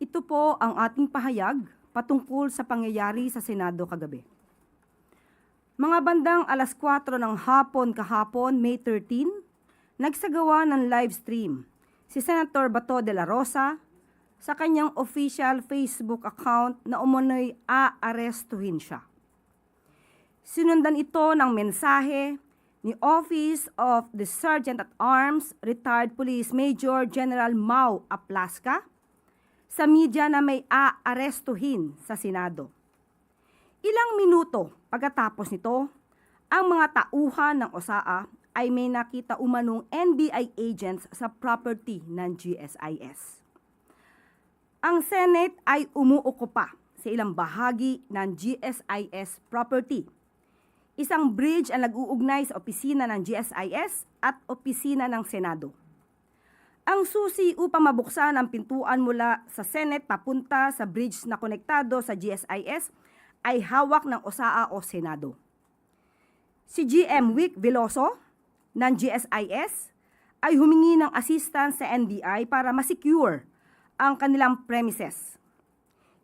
Ito po ang ating pahayag patungkol sa pangyayari sa Senado kagabi. Mga bandang alas 4 ng hapon kahapon, May 13, nagsagawa ng live stream si Senator Bato de la Rosa sa kanyang official Facebook account na umano'y aarestuhin siya. Sinundan ito ng mensahe ni Office of the Sergeant at Arms, Retired Police Major General Mau Aplasca sa media na may aarestuhin sa Senado. Ilang minuto pagkatapos nito, ang mga tauhan ng OSAA ay may nakita umanong NBI agents sa property ng GSIS. Ang Senate ay umuokupa sa ilang bahagi ng GSIS property. Isang bridge ang nag-uugnay sa opisina ng GSIS at opisina ng Senado. Ang susi upang mabuksan ang pintuan mula sa Senate papunta sa bridge na konektado sa GSIS ay hawak ng OSAA o Senado. Si GM Wick Veloso ng GSIS ay humingi ng assistance sa NBI para masecure ang kanilang premises.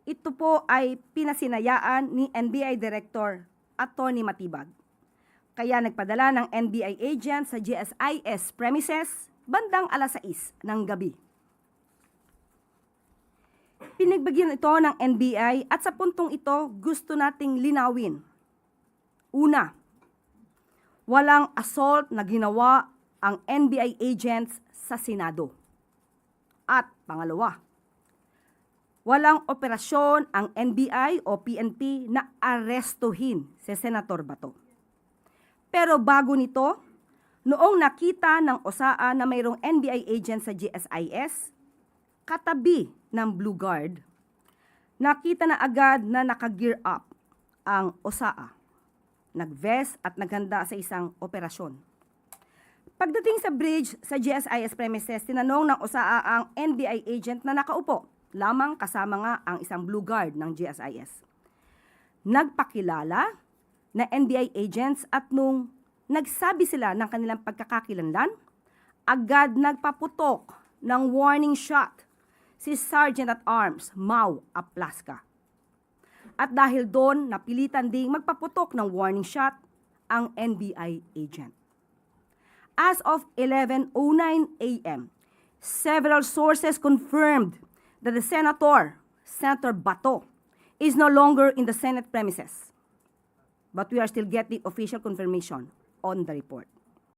Ito po ay pinasinayaan ni NBI Director Atty. Matibag. Kaya nagpadala ng NBI agent sa GSIS premises bandang alas 6 ng gabi. Pinagbagyan ito ng NBI at sa puntong ito gusto nating linawin. Una, walang assault na ginawa ang NBI agents sa Senado. At pangalawa, walang operasyon ang NBI o PNP na arestuhin si Senator Bato. Pero bago nito, noong nakita ng OSAA na mayroong NBI agent sa GSIS, katabi ng Blue Guard, nakita na agad na naka-gear up ang OSAA. Nag-vest at naghanda sa isang operasyon. Pagdating sa bridge sa GSIS premises, tinanong ng OSAA ang NBI agent na nakaupo, lamang kasama nga ang isang Blue Guard ng GSIS. Nagpakilala na NBI agents at nung nagsabi sila ng kanilang pagkakakilanlan, agad nagpaputok ng warning shot si Sergeant at Arms Mau Aplasca. At dahil doon, napilitan ding magpaputok ng warning shot ang NBI agent. As of 11:09 a.m., several sources confirmed that the Senator Bato, is no longer in the Senate premises. But we are still getting official confirmation on the report.